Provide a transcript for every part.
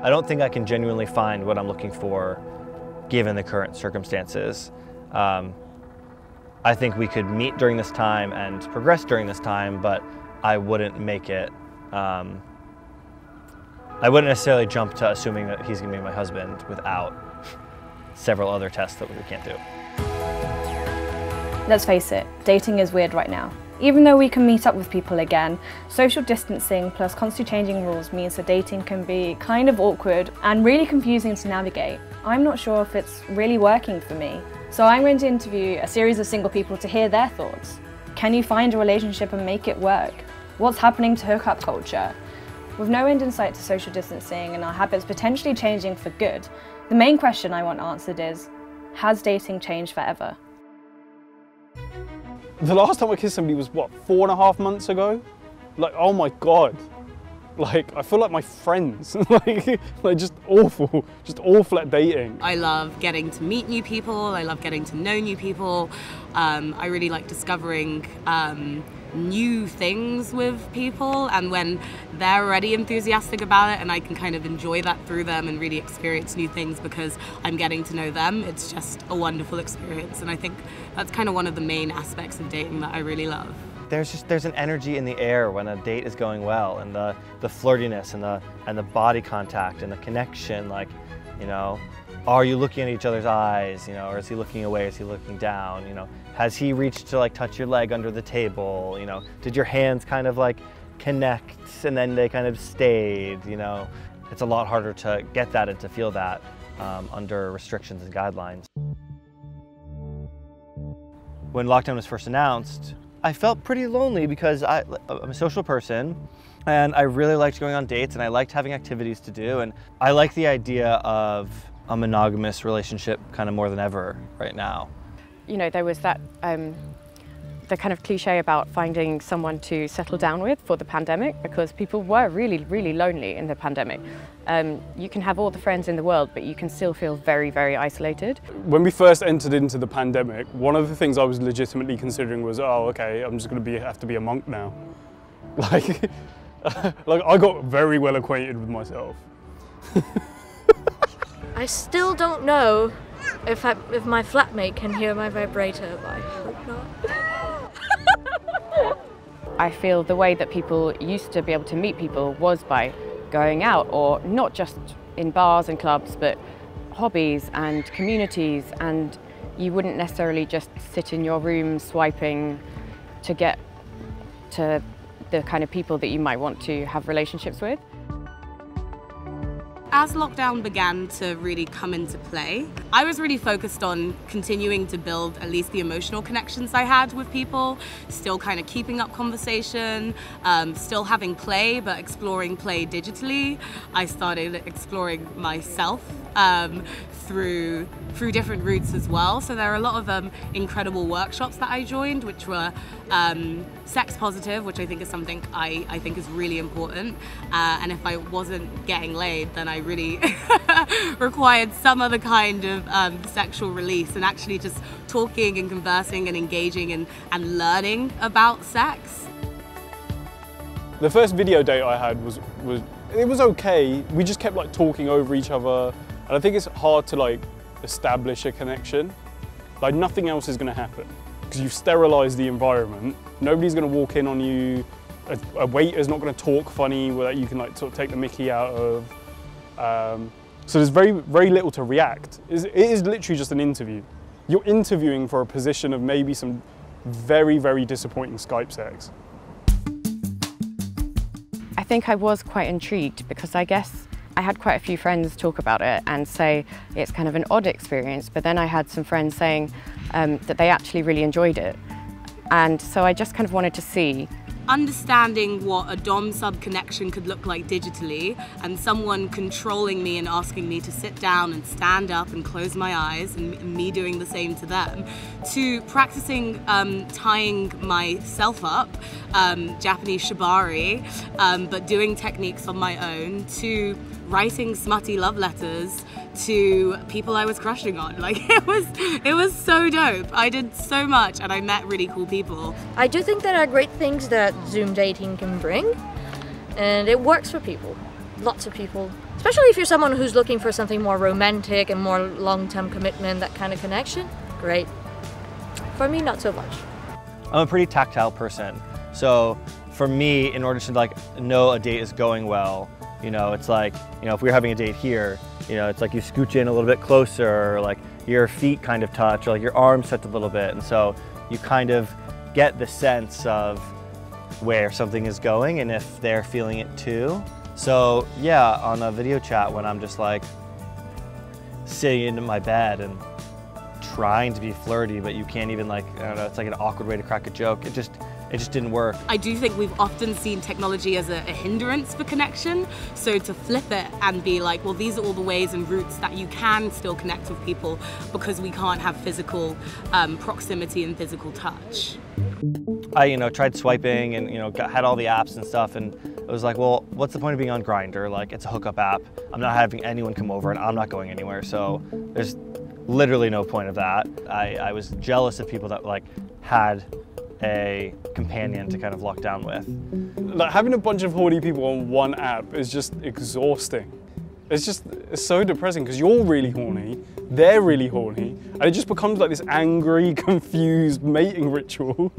I don't think I can genuinely find what I'm looking for given the current circumstances. I think we could meet during this time and progress during this time, but I wouldn't make it, I wouldn't necessarily jump to assuming that he's gonna be my husband without several other tests that we can't do. Let's face it, dating is weird right now. Even though we can meet up with people again, social distancing plus constantly changing rules means that dating can be kind of awkward and really confusing to navigate. I'm not sure if it's really working for me. So I'm going to interview a series of single people to hear their thoughts. Can you find a relationship and make it work? What's happening to hookup culture? With no end in sight to social distancing and our habits potentially changing for good, the main question I want answered is, has dating changed forever? The last time I kissed somebody was, what, 4.5 months ago? Like, oh my God. Like, I feel like my friends, like just awful at dating. I love getting to meet new people, I love getting to know new people. I really like discovering new things with people, and when they're already enthusiastic about it and I can kind of enjoy that through them and really experience new things because I'm getting to know them, it's just a wonderful experience, and I think that's kind of one of the main aspects of dating that I really love. There's an energy in the air when a date is going well, and the flirtiness and the body contact and the connection, like, you know, are you looking at each other's eyes, you know, or is he looking away, is he looking down, you know, has he reached to like touch your leg under the table, you know, did your hands kind of like connect and then they kind of stayed, you know. It's a lot harder to get that and to feel that under restrictions and guidelines. When lockdown was first announced, I felt pretty lonely because I'm a social person and I really liked going on dates and I liked having activities to do, and I like the idea of a monogamous relationship kind of more than ever right now. You know, there was that the kind of cliche about finding someone to settle down with for the pandemic, because people were really, really lonely in the pandemic. You can have all the friends in the world, but you can still feel very, very isolated. When we first entered into the pandemic, one of the things I was legitimately considering was, oh, okay, I'm just going to have to be a monk now. Like, like I got very well acquainted with myself. I still don't know if my flatmate can hear my vibrator, but I hope not. I feel the way that people used to be able to meet people was by going out, or not just in bars and clubs, but hobbies and communities, and you wouldn't necessarily just sit in your room swiping to get to the kind of people that you might want to have relationships with. As lockdown began to really come into play, I was really focused on continuing to build at least the emotional connections I had with people, still kind of keeping up conversation, still having play, but exploring play digitally. I started exploring myself through different routes as well. So there are a lot of incredible workshops that I joined, which were sex positive, which I think is something I think is really important. And if I wasn't getting laid, then I really required some other kind of sexual release, and actually just talking and conversing and engaging and learning about sex. The first video date I had was okay. We just kept like talking over each other, and I think it's hard to like establish a connection. Like nothing else is going to happen because you've sterilised the environment. Nobody's going to walk in on you. A waiter's not going to talk funny that you can like sort of take the mickey out of. So there's very, very little to react. It is literally just an interview. You're interviewing for a position of maybe some very, very disappointing Skype sex. I think I was quite intrigued because I guess I had quite a few friends talk about it and say it's kind of an odd experience, but then I had some friends saying that they actually really enjoyed it. And so I just kind of wanted to see. Understanding what a dom-sub connection could look like digitally, and someone controlling me and asking me to sit down and stand up and close my eyes, and me doing the same to them, to practicing tying myself up, Japanese shibari, but doing techniques on my own, to writing smutty love letters to people I was crushing on. Like it was so dope. I did so much and I met really cool people. I do think there are great things that Zoom dating can bring, and it works for people. Lots of people Especially if you're someone who's looking for something more romantic and more long-term commitment, that kind of connection, great. For me, not so much. I'm a pretty tactile person. So for me, in order to like know a date is going well, you know, it's like, you know, if we're having a date here, you know, it's like you scooch in a little bit closer, or like your feet kind of touch, or like your arms touch a little bit. And so you kind of get the sense of where something is going and if they're feeling it too. So yeah, on a video chat when I'm just like sitting in my bed and trying to be flirty, but you can't even like, I don't know, it's like an awkward way to crack a joke. It just didn't work. I do think we've often seen technology as a hindrance for connection. So to flip it and be like, well, these are all the ways and routes that you can still connect with people because we can't have physical proximity and physical touch. I, you know, tried swiping and, you know, had all the apps and stuff, and it was like, well, what's the point of being on Grindr? Like, it's a hookup app. I'm not having anyone come over and I'm not going anywhere. So there's literally no point of that. I was jealous of people that like had a companion to kind of lock down with. Like, having a bunch of horny people on one app is just exhausting. It's so depressing because you're really horny, they're really horny, and it just becomes like this angry, confused mating ritual.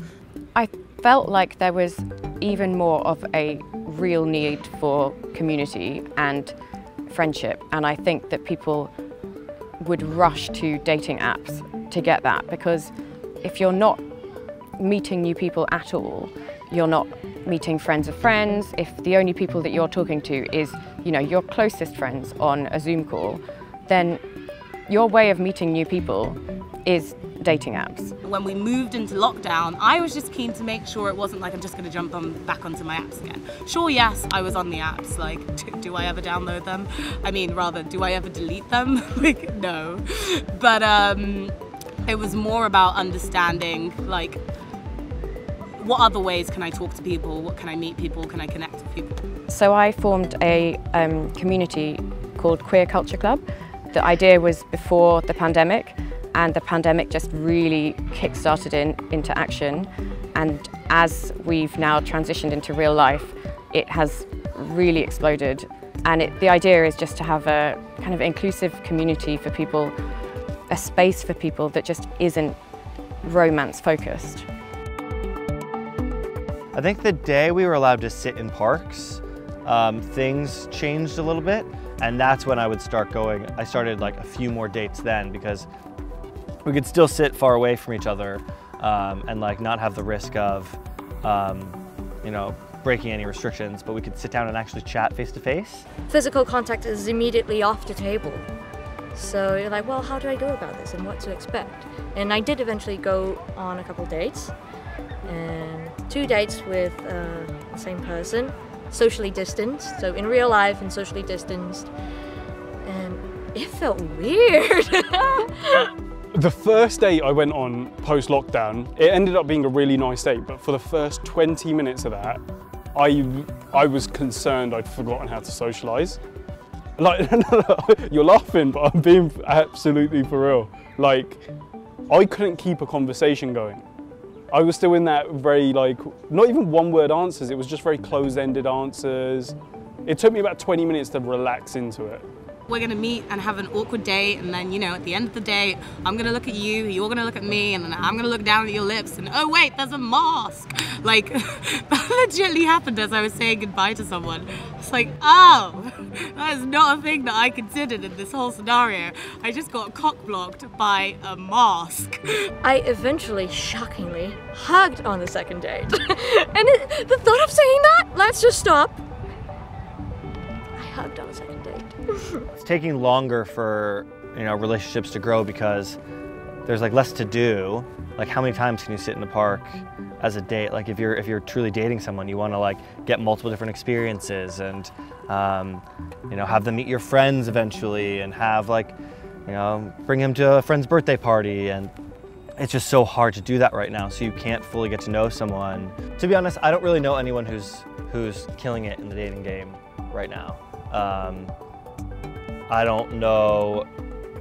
I felt like there was even more of a real need for community and friendship, and I think that people would rush to dating apps to get that, because if you're not meeting new people at all, you're not meeting friends of friends. If the only people that you're talking to is, you know, your closest friends on a Zoom call, then your way of meeting new people is dating apps. When we moved into lockdown, I was just keen to make sure it wasn't like I'm just going to jump back onto my apps again. Sure, yes, I was on the apps. Like, do I ever download them? I mean, rather, do I ever delete them? Like, no. But it was more about understanding, like, what other ways can I talk to people? What can I meet people? Can I connect with people? So I formed a community called Queer Culture Club. The idea was before the pandemic, and the pandemic just really kick-started into action. And as we've now transitioned into real life, it has really exploded. And the idea is just to have a kind of inclusive community for people, a space for people that just isn't romance-focused. I think the day we were allowed to sit in parks, things changed a little bit, and that's when I would start going. I started like a few more dates then, because we could still sit far away from each other and like not have the risk of, you know, breaking any restrictions, but we could sit down and actually chat face to face. Physical contact is immediately off the table. So you're like, well, how do I go about this and what to expect? And I did eventually go on a couple dates, and 2 dates with the same person, socially distanced, so in real life and socially distanced, and it felt weird. The first date I went on post-lockdown, it ended up being a really nice date, but for the first 20 minutes of that, I was concerned I'd forgotten how to socialise. Like, you're laughing, but I'm being absolutely for real. Like, I couldn't keep a conversation going. I was still in that very, like, not even one-word answers, it was just very closed-ended answers. It took me about 20 minutes to relax into it. We're gonna meet and have an awkward date, and then, you know, at the end of the day, I'm gonna look at you, you're gonna look at me, and then I'm gonna look down at your lips, and oh wait, there's a mask. Like, that legitimately happened as I was saying goodbye to someone. It's like, oh, that is not a thing that I considered in this whole scenario. I just got cock-blocked by a mask. I eventually, shockingly, hugged on the second date. And the thought of saying that, let's just stop. I hugged on the second date. It's taking longer for, you know, relationships to grow because there's like less to do. Like, how many times can you sit in the park as a date? Like, if you're truly dating someone, you want to like get multiple different experiences and you know, have them meet your friends eventually, and have like, you know, bring them to a friend's birthday party, and it's just so hard to do that right now. So you can't fully get to know someone. To be honest, I don't really know anyone who's killing it in the dating game right now. I don't know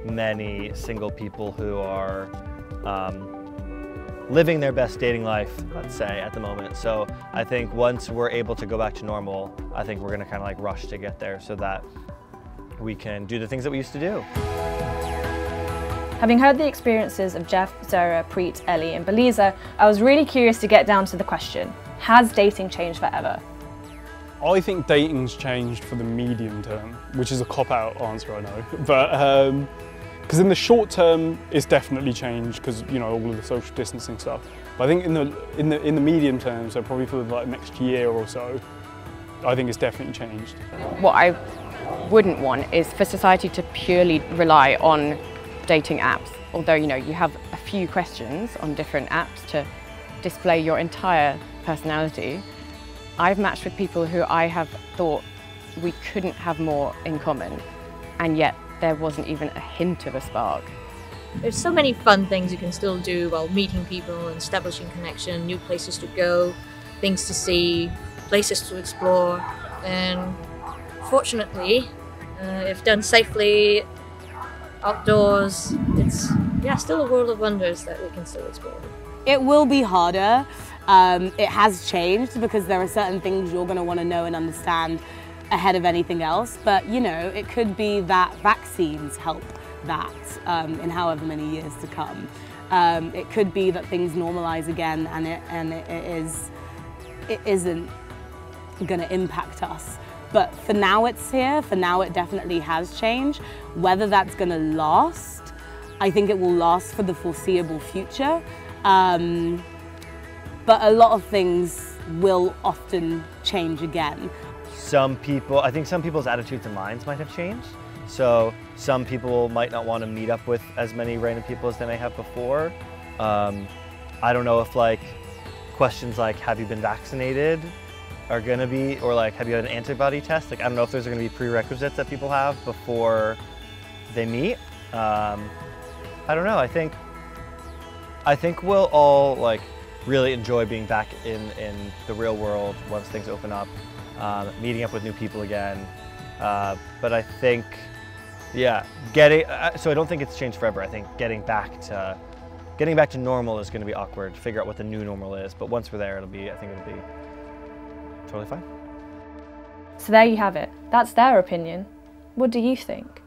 many single people who are living their best dating life, let's say, at the moment. So I think once we're able to go back to normal, I think we're gonna kind of like rush to get there so that we can do the things that we used to do. Having heard the experiences of Jeff, Zara, Preet, Ellie and Beliza, I was really curious to get down to the question, has dating changed forever? I think dating's changed for the medium term, which is a cop-out answer, I know. But, because in the short term, it's definitely changed because, you know, all of the social distancing stuff. But I think in the medium term, so probably for like next year or so, I think it's definitely changed. What I wouldn't want is for society to purely rely on dating apps. Although, you know, you have a few questions on different apps to display your entire personality. I've matched with people who I have thought we couldn't have more in common, and yet there wasn't even a hint of a spark. There's so many fun things you can still do while meeting people and establishing connection, new places to go, things to see, places to explore, and fortunately, if done safely, outdoors, it's still a world of wonders that we can still explore. It will be harder. It has changed because there are certain things you're going to want to know and understand ahead of anything else. But, you know, it could be that vaccines help that in however many years to come. It could be that things normalize again and it isn't going to impact us. But for now it's here, for now it definitely has changed. Whether that's going to last, I think it will last for the foreseeable future. But a lot of things will often change again. I think some people's attitudes and minds might have changed. So some people might not want to meet up with as many random people as they may have before. I don't know if like questions like, have you been vaccinated are gonna be, or like, have you had an antibody test? Like, I don't know if those are gonna be prerequisites that people have before they meet. I don't know, I think we'll all like really enjoy being back in the real world once things open up, meeting up with new people again. But I think, yeah, so I don't think it's changed forever. I think getting back to normal is going to be awkward, to figure out what the new normal is. But once we're there, I think it'll be totally fine. So there you have it. That's their opinion. What do you think?